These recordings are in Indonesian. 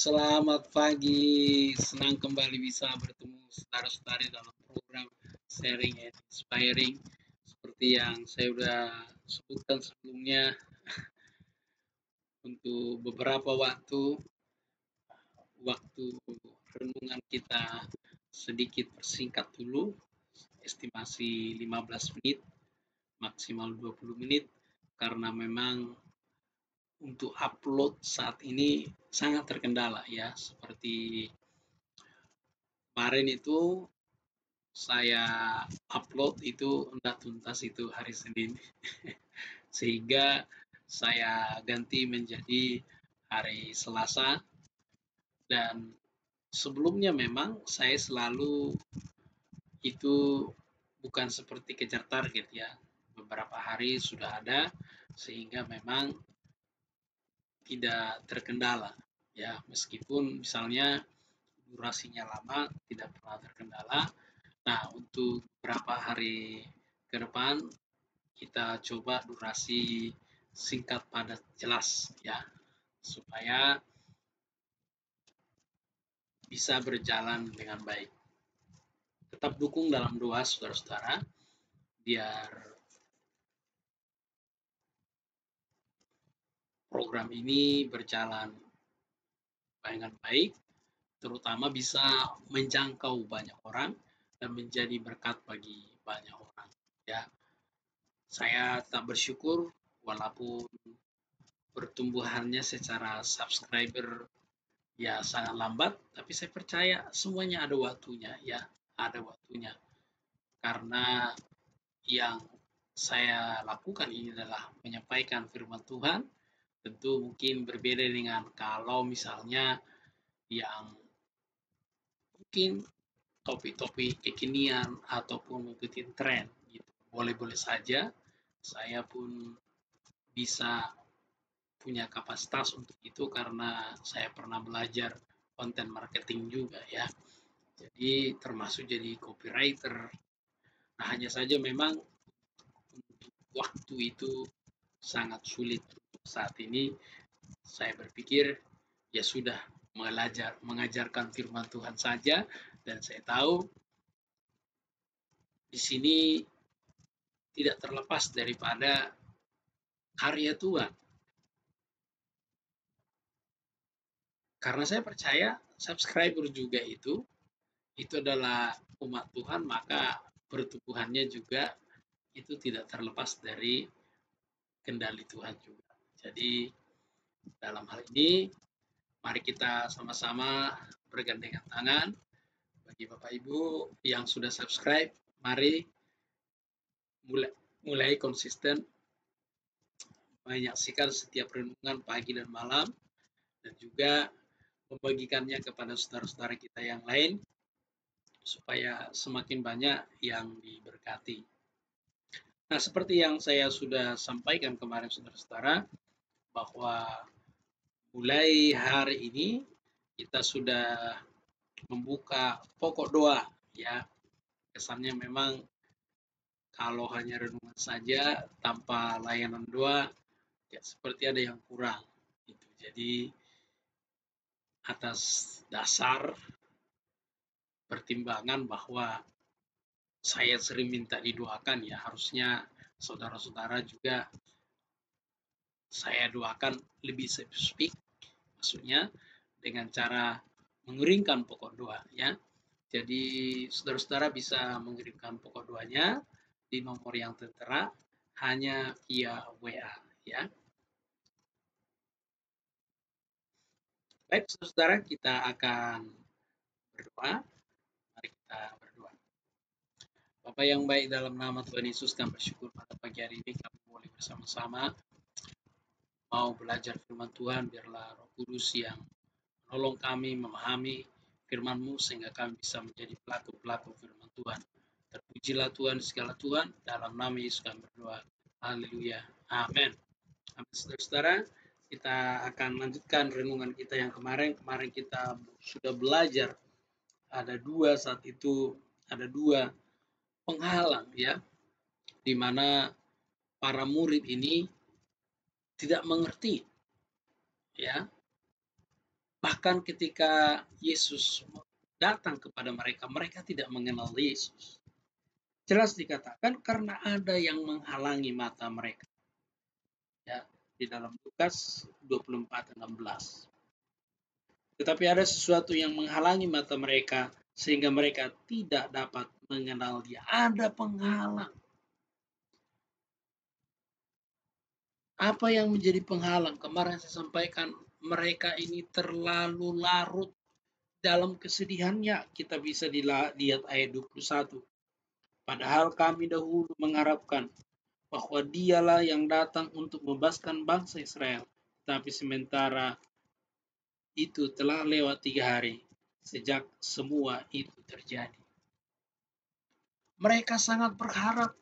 Selamat pagi. Senang kembali bisa bertemu saudara-saudari dalam program Sharing and Inspiring. Seperti yang saya sudah sebutkan sebelumnya, untuk beberapa waktu renungan kita sedikit persingkat dulu, estimasi 15 menit, maksimal 20 menit, karena memang untuk upload saat ini sangat terkendala ya, seperti kemarin itu saya upload itu enggak tuntas itu hari Senin. Sehingga saya ganti menjadi hari Selasa, dan sebelumnya memang saya selalu itu bukan seperti kejar target ya. Beberapa hari sudah ada sehingga memang tidak terkendala ya, meskipun misalnya durasinya lama tidak pernah terkendala. Nah, untuk beberapa hari ke depan kita coba durasi singkat, padat, jelas ya, supaya bisa berjalan dengan baik. Tetap dukung dalam doa saudara-saudara biar program ini berjalan dengan baik, terutama bisa menjangkau banyak orang dan menjadi berkat bagi banyak orang ya. Saya tetap bersyukur walaupun pertumbuhannya secara subscriber ya sangat lambat, tapi saya percaya semuanya ada waktunya ya, ada waktunya. Karena yang saya lakukan ini adalah menyampaikan firman Tuhan, tentu mungkin berbeda dengan kalau misalnya yang mungkin topik-topik kekinian ataupun mengikuti tren gitu. Boleh-boleh saja, saya pun bisa punya kapasitas untuk itu karena saya pernah belajar konten marketing juga ya. Jadi termasuk jadi copywriter. Nah, hanya saja memang untuk waktu itu sangat sulit saat ini. Saya berpikir ya sudah, mengajarkan firman Tuhan saja, dan saya tahu di sini tidak terlepas daripada karya Tuhan. Karena saya percaya subscriber juga itu adalah umat Tuhan, maka pertumbuhannya juga itu tidak terlepas dari kendali Tuhan juga. Jadi dalam hal ini mari kita sama-sama bergandengan tangan. Bagi Bapak Ibu yang sudah subscribe, mari mulai konsisten menyaksikan setiap renungan pagi dan malam, dan juga membagikannya kepada saudara-saudara kita yang lain supaya semakin banyak yang diberkati. Nah, seperti yang saya sudah sampaikan kemarin saudara-saudara, bahwa mulai hari ini kita sudah membuka pokok doa ya. Kesannya memang kalau hanya renungan saja tanpa layanan doa ya seperti ada yang kurang gitu. Jadi atas dasar pertimbangan bahwa saya sering minta didoakan ya, harusnya saudara-saudara juga saya doakan lebih spesifik, maksudnya dengan cara mengirimkan pokok doa ya. Jadi saudara-saudara bisa mengirimkan pokok doanya di nomor yang tertera hanya via WA ya. Baik saudara, kita akan berdoa. Mari kita berdoa. Bapa yang baik, dalam nama Tuhan Yesus kami bersyukur pada pagi hari ini kami boleh bersama-sama mau belajar firman Tuhan. Biarlah Roh Kudus yang menolong kami memahami firman-Mu sehingga kami bisa menjadi pelaku-pelaku firman Tuhan. Terpujilah Tuhan segala Tuhan, dalam nama Yesus kami berdoa. Haleluya. Amin. Amin. Saudara-saudara, kita akan lanjutkan renungan kita yang kemarin. Kemarin kita sudah belajar ada dua penghalang ya, di mana para murid ini tidak mengerti ya Bahkan ketika Yesus datang kepada mereka, mereka tidak mengenal Yesus. Jelas dikatakan karena ada yang menghalangi mata mereka. Ya, di dalam Lukas 24:16. Tetapi ada sesuatu yang menghalangi mata mereka sehingga mereka tidak dapat mengenal Dia. Ada penghalang. Apa yang menjadi penghalang? Kemarin saya sampaikan mereka ini terlalu larut dalam kesedihannya. Kita bisa lihat ayat 21. Padahal kami dahulu mengharapkan bahwa Dialah yang datang untuk membebaskan bangsa Israel. Tapi sementara itu telah lewat 3 hari sejak semua itu terjadi. Mereka sangat berharap.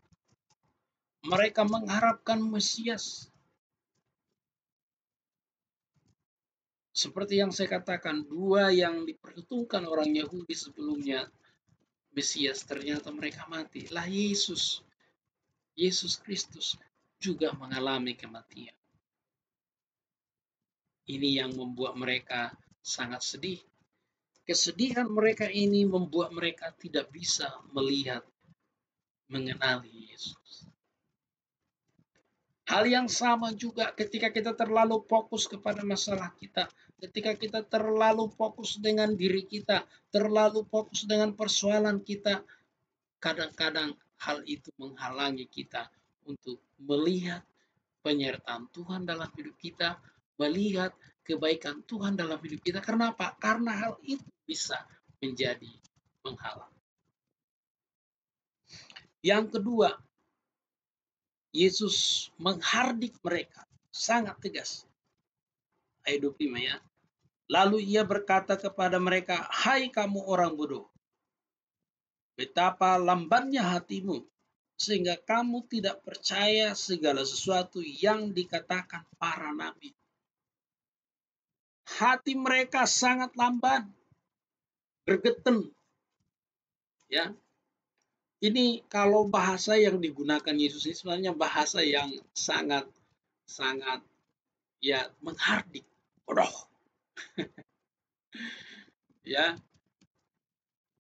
Mereka mengharapkan Mesias. Seperti yang saya katakan, dua yang diperhitungkan orang Yahudi sebelumnya, Mesias, ternyata mereka mati. Lah Yesus Kristus juga mengalami kematian. Ini yang membuat mereka sangat sedih. Kesedihan mereka ini membuat mereka tidak bisa melihat, mengenali Yesus. Hal yang sama juga ketika kita terlalu fokus kepada masalah kita, ketika kita terlalu fokus dengan diri kita, terlalu fokus dengan persoalan kita, kadang-kadang hal itu menghalangi kita untuk melihat penyertaan Tuhan dalam hidup kita, melihat kebaikan Tuhan dalam hidup kita. Kenapa? Karena hal itu bisa menjadi penghalang. Yang kedua, Yesus menghardik mereka sangat tegas. Ayat 25 ya. Lalu ia berkata kepada mereka, hai kamu orang bodoh, betapa lambannya hatimu, sehingga kamu tidak percaya segala sesuatu yang dikatakan para nabi. Hati mereka sangat lamban, bergeten. Ya, ini kalau bahasa yang digunakan Yesus ini sebenarnya bahasa yang sangat ya menghardik, bodoh. Ya,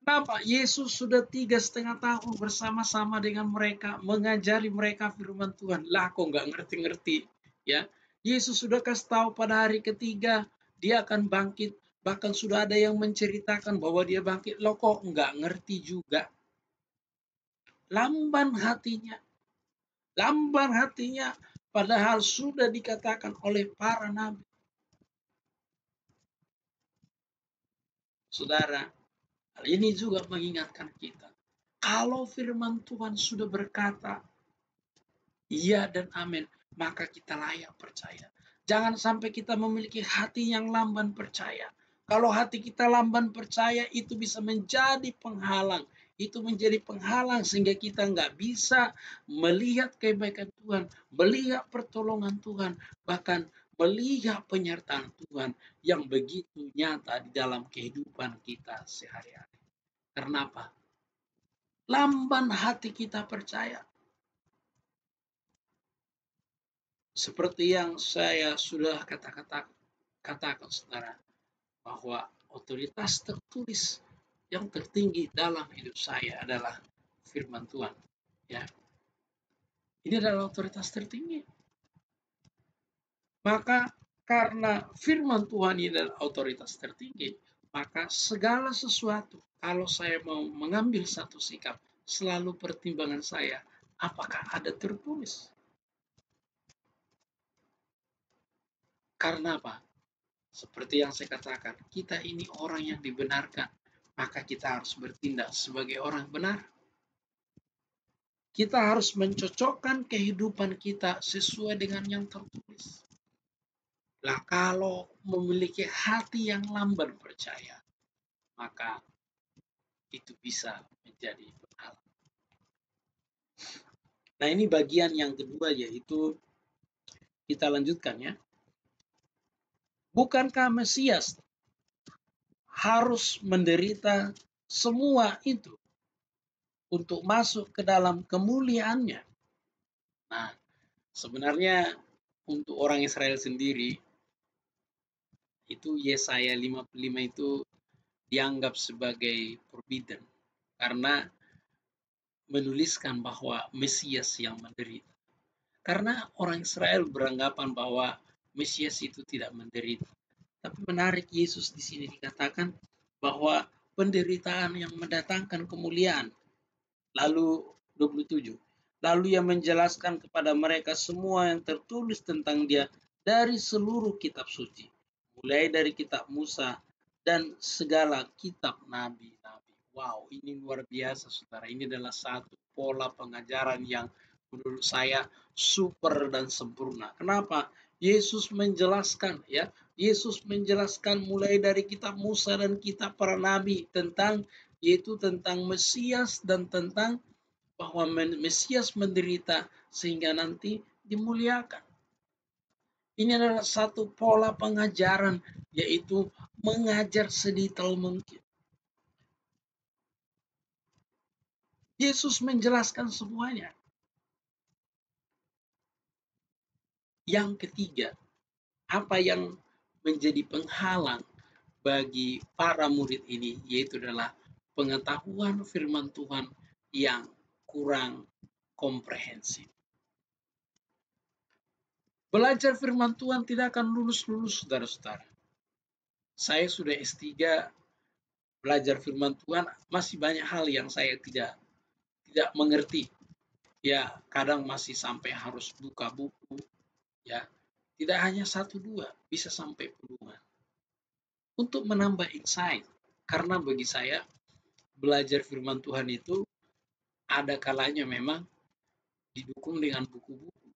kenapa? Yesus sudah 3,5 tahun bersama-sama dengan mereka, mengajari mereka firman Tuhan. Lah kok nggak ngerti-ngerti? Ya, Yesus sudah kasih tahu pada hari ketiga dia akan bangkit. Bahkan sudah ada yang menceritakan bahwa dia bangkit. Loh kok nggak ngerti juga? Lamban hatinya. Lamban hatinya padahal sudah dikatakan oleh para nabi. Saudara, hal ini juga mengingatkan kita. Kalau firman Tuhan sudah berkata, iya dan amin, maka kita layak percaya. Jangan sampai kita memiliki hati yang lamban percaya. Kalau hati kita lamban percaya, itu bisa menjadi penghalang. Itu menjadi penghalang sehingga kita nggak bisa melihat kebaikan Tuhan, melihat pertolongan Tuhan, bahkan melihat penyertaan Tuhan yang begitu nyata di dalam kehidupan kita sehari-hari. Kenapa? Lamban hati kita percaya. Seperti yang saya sudah katakan saudara, bahwa otoritas tertulis yang tertinggi dalam hidup saya adalah firman Tuhan. Ya, ini adalah otoritas tertinggi. Maka karena firman Tuhan ini adalah otoritas tertinggi, maka segala sesuatu, kalau saya mau mengambil satu sikap, selalu pertimbangan saya, apakah ada tertulis? Karena apa? Seperti yang saya katakan, kita ini orang yang dibenarkan, maka kita harus bertindak sebagai orang benar. Kita harus mencocokkan kehidupan kita sesuai dengan yang tertulis. Lah kalau memiliki hati yang lamban percaya, maka itu bisa menjadi penghalang. Nah ini bagian yang kedua, yaitu kita lanjutkan ya. Bukankah Mesias harus menderita semua itu untuk masuk ke dalam kemuliaannya? Nah, sebenarnya untuk orang Israel sendiri, Itu Yesaya 55 itu dianggap sebagai forbidden karena menuliskan bahwa Mesias yang menderita. Karena orang Israel beranggapan bahwa Mesias itu tidak menderita. Tapi menarik, Yesus di sini dikatakan bahwa penderitaan yang mendatangkan kemuliaan. Lalu 27. Lalu ia menjelaskan kepada mereka semua yang tertulis tentang dia dari seluruh kitab suci. Mulai dari kitab Musa dan segala kitab nabi-nabi. Wow, ini luar biasa saudara. Ini adalah satu pola pengajaran yang menurut saya super dan sempurna. Kenapa? Yesus menjelaskan ya, Yesus menjelaskan mulai dari kitab Musa dan kitab para nabi tentang yaitu tentang Mesias dan tentang bahwa Mesias menderita sehingga nanti dimuliakan. Ini adalah satu pola pengajaran, yaitu mengajar sedetail mungkin. Yesus menjelaskan semuanya. Yang ketiga, apa yang menjadi penghalang bagi para murid ini, yaitu adalah pengetahuan firman Tuhan yang kurang komprehensif. Belajar firman Tuhan tidak akan lulus-lulus, saudara-saudara. Saya sudah S3 belajar firman Tuhan, masih banyak hal yang saya tidak mengerti. Ya, kadang masih sampai harus buka buku. Ya, tidak hanya satu dua, bisa sampai puluhan. Untuk menambah insight, karena bagi saya belajar firman Tuhan itu ada kalanya memang didukung dengan buku-buku.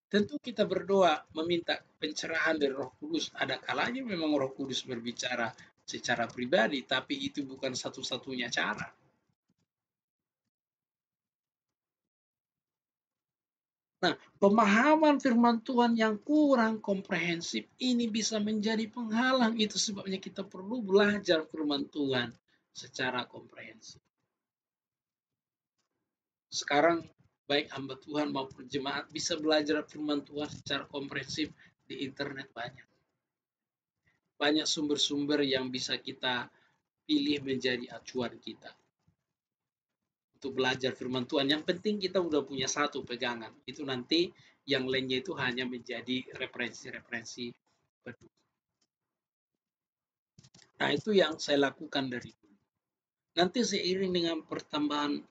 Tentu kita berdoa meminta pencerahan dari Roh Kudus. Ada kalanya memang Roh Kudus berbicara secara pribadi, tapi itu bukan satu-satunya cara. Nah, pemahaman firman Tuhan yang kurang komprehensif ini bisa menjadi penghalang. Itu sebabnya kita perlu belajar firman Tuhan secara komprehensif. Sekarang baik hamba Tuhan maupun jemaat bisa belajar firman Tuhan secara komprehensif di internet banyak. Banyak sumber-sumber yang bisa kita pilih menjadi acuan kita untuk belajar firman Tuhan. Yang penting kita udah punya satu pegangan. Itu nanti yang lainnya itu hanya menjadi referensi-referensi kedua. Nah, itu yang saya lakukan dari dulu. Nanti seiring dengan pertambahan,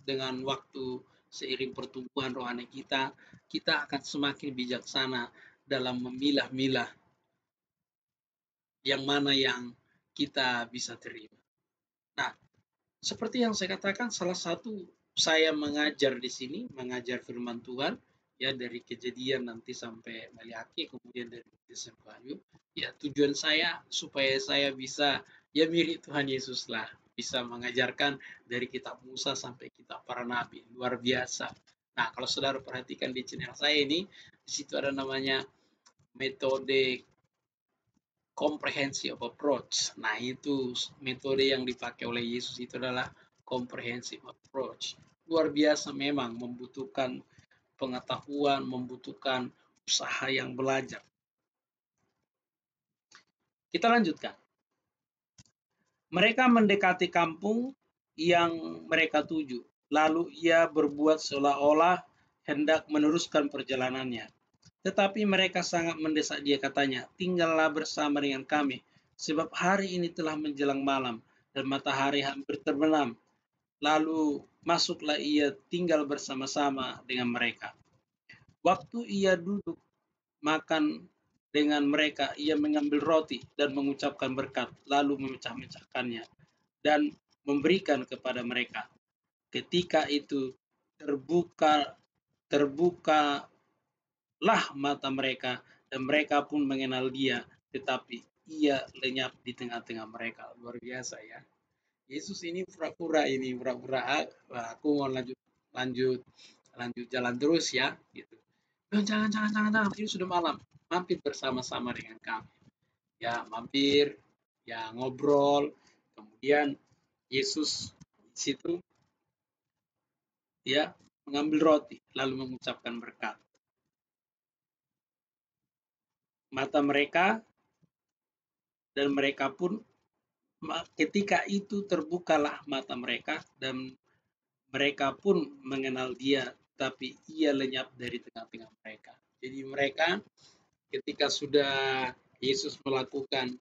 dengan waktu, seiring pertumbuhan rohani kita, kita akan semakin bijaksana dalam memilah-milah yang mana yang kita bisa terima. Nah, seperti yang saya katakan, salah satu saya mengajar di sini, mengajar firman Tuhan, ya dari Kejadian nanti sampai Maliaki, kemudian dari Desember Wahyu. Ya tujuan saya supaya saya bisa ya mirip Tuhan Yesus lah, bisa mengajarkan dari kitab Musa sampai kitab para nabi, luar biasa. Nah, kalau saudara perhatikan di channel saya ini, di situ ada namanya metode comprehensive approach. Nah, itu metode yang dipakai oleh Yesus itu adalah comprehensive approach. Luar biasa memang, membutuhkan pengetahuan, membutuhkan usaha yang belajar. Kita lanjutkan. Mereka mendekati kampung yang mereka tuju. Lalu ia berbuat seolah-olah hendak meneruskan perjalanannya. Tetapi mereka sangat mendesak dia, katanya, tinggallah bersama dengan kami, sebab hari ini telah menjelang malam, dan matahari hampir terbenam. Lalu masuklah ia tinggal bersama-sama dengan mereka. Waktu ia duduk makan dengan mereka, ia mengambil roti dan mengucapkan berkat, lalu memecah-mecahkannya dan memberikan kepada mereka. Ketika itu terbukalah mata mereka, dan mereka pun mengenal dia, tetapi ia lenyap di tengah-tengah mereka. Luar biasa ya. Yesus ini pura-pura aku mau lanjut jalan terus ya gitu. Jangan, ini sudah malam. Mampir bersama-sama dengan kami. Ya, mampir, ya ngobrol. Kemudian Yesus di situ ya mengambil roti lalu mengucapkan berkat. Mata mereka dan mereka pun ketika itu terbukalah mata mereka dan mereka pun mengenal dia, tapi ia lenyap dari tengah-tengah mereka. Jadi mereka ketika sudah Yesus melakukan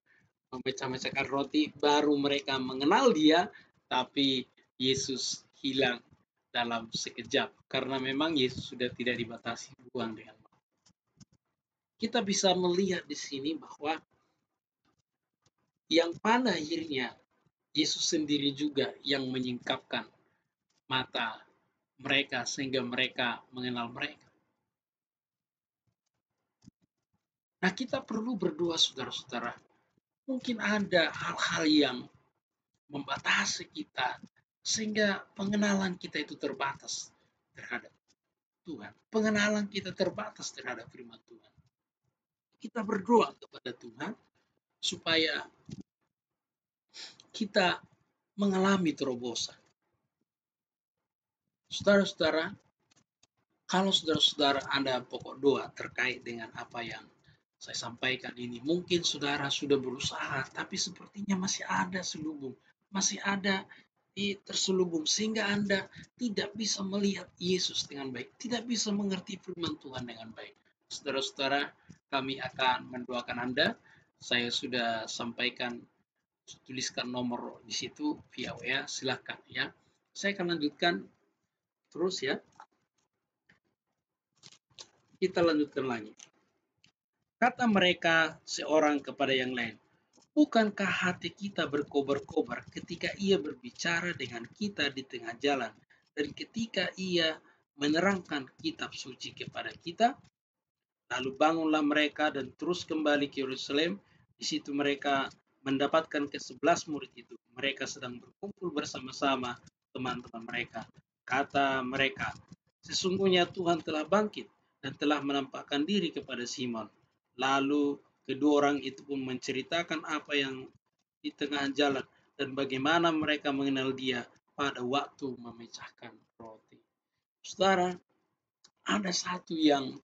memecah-mecahkan roti, baru mereka mengenal dia, tapi Yesus hilang dalam sekejap. Karena memang Yesus sudah tidak dibatasi buang dengan waktu. Kita bisa melihat di sini bahwa yang pada akhirnya Yesus sendiri juga yang menyingkapkan mata mereka sehingga mereka mengenal mereka. Nah, kita perlu berdoa, saudara-saudara. Mungkin ada hal-hal yang membatasi kita sehingga pengenalan kita itu terbatas terhadap Tuhan. Pengenalan kita terbatas terhadap firman Tuhan. Kita berdoa kepada Tuhan supaya kita mengalami terobosan. Saudara-saudara, kalau saudara-saudara Anda pokok doa terkait dengan apa yang saya sampaikan ini, mungkin saudara sudah berusaha, tapi sepertinya masih ada selubung, masih ada terselubung, sehingga Anda tidak bisa melihat Yesus dengan baik, tidak bisa mengerti firman Tuhan dengan baik. Saudara-saudara, kami akan mendoakan Anda. Saya sudah sampaikan, tuliskan nomor di situ via WA, silakan ya. Saya akan lanjutkan terus ya. Kita lanjutkan lagi. Kata mereka seorang kepada yang lain, bukankah hati kita berkobar-kobar ketika ia berbicara dengan kita di tengah jalan, dan ketika ia menerangkan kitab suci kepada kita? Lalu bangunlah mereka dan terus kembali ke Yerusalem. Di situ mereka mendapatkan ke-11 murid itu. Mereka sedang berkumpul bersama-sama teman-teman mereka. Kata mereka, sesungguhnya Tuhan telah bangkit dan telah menampakkan diri kepada Simon. Lalu kedua orang itu pun menceritakan apa yang di tengah jalan dan bagaimana mereka mengenal dia pada waktu memecahkan roti. Saudara, ada satu yang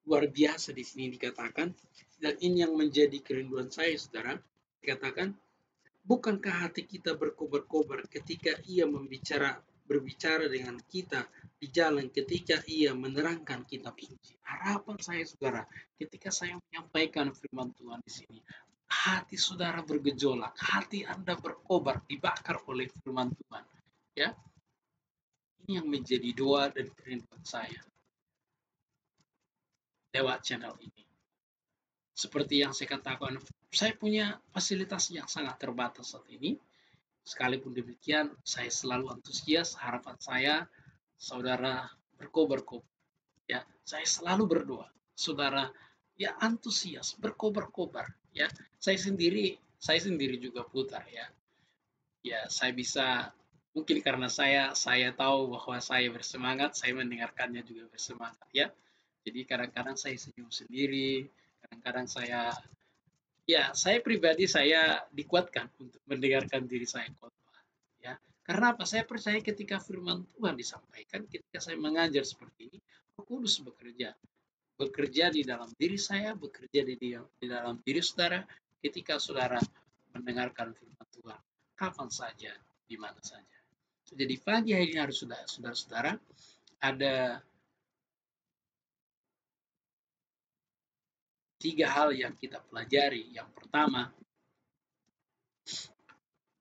luar biasa di sini dikatakan, dan ini yang menjadi kerinduan saya, saudara. Dikatakan, bukankah hati kita berkobar-kobar ketika ia berbicara dengan kita di jalan, ketika ia menerangkan kitab suci? Harapan saya, saudara, ketika saya menyampaikan firman Tuhan di sini, hati saudara bergejolak, hati Anda berkobar, dibakar oleh firman Tuhan. Ya, ini yang menjadi doa dan kerinduan saya lewat channel ini. Seperti yang saya katakan, saya punya fasilitas yang sangat terbatas saat ini. Sekalipun demikian, saya selalu antusias. Harapan saya, saudara berkobar-kobar. Ya, saya selalu berdoa, saudara ya antusias, berkobar-kobar. Ya, saya sendiri juga putar ya. Ya, saya bisa mungkin karena saya tahu bahwa saya bersemangat, saya mendengarkannya juga bersemangat ya. Jadi kadang-kadang saya senyum sendiri, kadang-kadang saya pribadi saya dikuatkan untuk mendengarkan diri saya khotbah ya. Karena apa? Saya percaya ketika firman Tuhan disampaikan, ketika saya mengajar seperti ini, Roh Kudus bekerja di dalam diri saya, bekerja di dalam diri saudara ketika saudara mendengarkan firman Tuhan kapan saja, di mana saja. Jadi pagi hari ini harus saudara-saudara ada 3 hal yang kita pelajari. Yang pertama,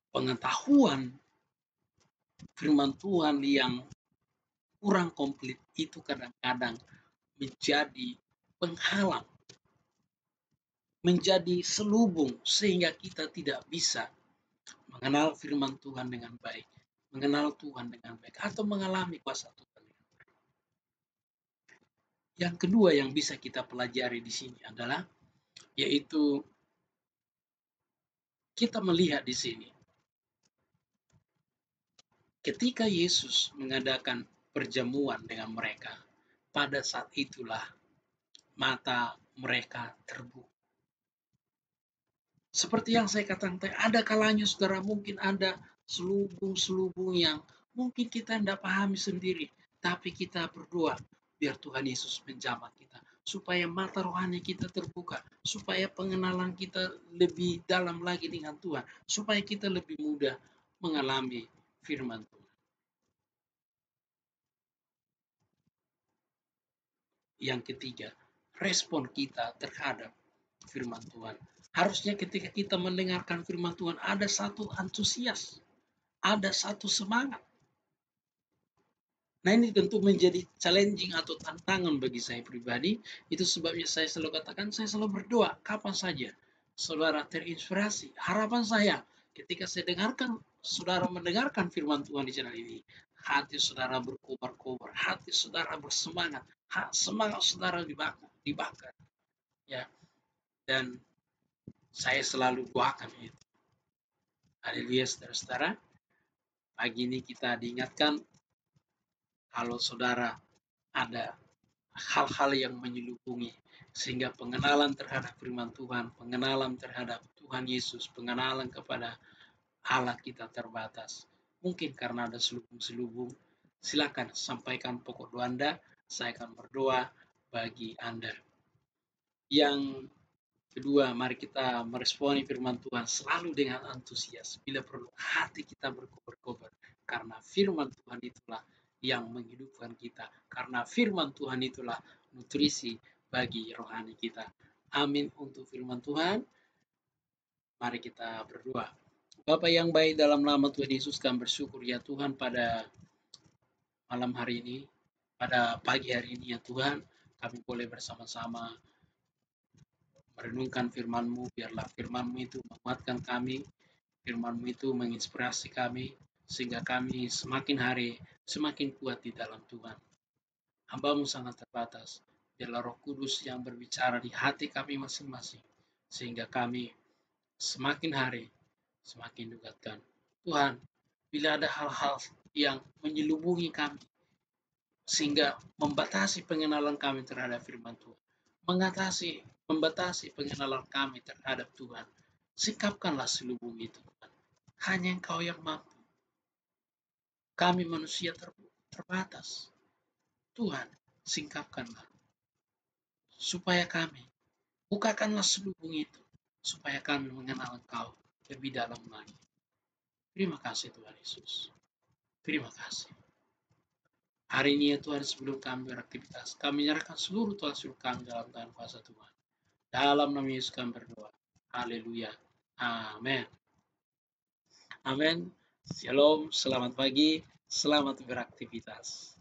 pengetahuan firman Tuhan yang kurang komplit itu kadang-kadang menjadi penghalang, menjadi selubung sehingga kita tidak bisa mengenal firman Tuhan dengan baik, mengenal Tuhan dengan baik, atau mengalami kuasa Tuhan. Yang kedua yang bisa kita pelajari di sini adalah yaitu kita melihat di sini ketika Yesus mengadakan perjamuan dengan mereka, pada saat itulah mata mereka terbuka. Seperti yang saya katakan, ada kalanya saudara mungkin ada selubung-selubung yang mungkin kita tidak pahami sendiri, tapi kita berdoa biar Tuhan Yesus menjamah kita. supaya mata rohani kita terbuka, supaya pengenalan kita lebih dalam lagi dengan Tuhan, supaya kita lebih mudah mengalami firman Tuhan. Yang ketiga, respon kita terhadap firman Tuhan. Harusnya ketika kita mendengarkan firman Tuhan ada satu antusias, ada satu semangat. Nah, ini tentu menjadi challenging atau tantangan bagi saya pribadi. Itu sebabnya saya selalu katakan, saya selalu berdoa kapan saja saudara terinspirasi. Harapan saya ketika saya dengarkan, saudara mendengarkan firman Tuhan di channel ini, hati saudara berkobar-kobar, hati saudara bersemangat, semangat saudara dibakar. Ya, dan saya selalu doakan itu. Haleluya, saudara-saudara. Pagi ini kita diingatkan kalau saudara ada hal-hal yang menyelubungi sehingga pengenalan terhadap firman Tuhan, pengenalan terhadap Tuhan Yesus, pengenalan kepada Allah kita terbatas. Mungkin karena ada selubung-selubung, silakan sampaikan pokok doa Anda, saya akan berdoa bagi Anda. Yang kedua, mari kita meresponi firman Tuhan selalu dengan antusias. Bila perlu, hati kita berkobar-kobar. Karena firman Tuhan itulah yang menghidupkan kita. Karena firman Tuhan itulah nutrisi bagi rohani kita. Amin untuk firman Tuhan. Mari kita berdoa. Bapa yang baik, dalam nama Tuhan Yesus kami bersyukur ya Tuhan pada malam hari ini, pada pagi hari ini ya Tuhan, kami boleh bersama-sama merenungkan firman-Mu. Biarlah firman-Mu itu menguatkan kami, firman-Mu itu menginspirasi kami, sehingga kami semakin hari semakin kuat di dalam Tuhan. Hamba-Mu sangat terbatas. Biarlah Roh Kudus yang berbicara di hati kami masing-masing, sehingga kami semakin hari semakin didekatkan. Tuhan, bila ada hal-hal yang menyelubungi kami, sehingga membatasi pengenalan kami terhadap firman Tuhan, membatasi pengenalan kami terhadap Tuhan, singkapkanlah selubung itu, Tuhan. Hanya Engkau yang mampu. Kami manusia terbatas. Tuhan, singkapkanlah. Supaya kami, bukakanlah selubung itu. Supaya kami mengenal Engkau lebih dalam lagi. Terima kasih Tuhan Yesus. Terima kasih. Hari ini ya Tuhan, sebelum kami beraktivitas, kami menyerahkan seluruh tugas kami dalam tangan kuasa Tuhan. Dalam nama Yesus kami berdoa. Haleluya. Amin. Amin. Shalom, selamat pagi, selamat beraktivitas.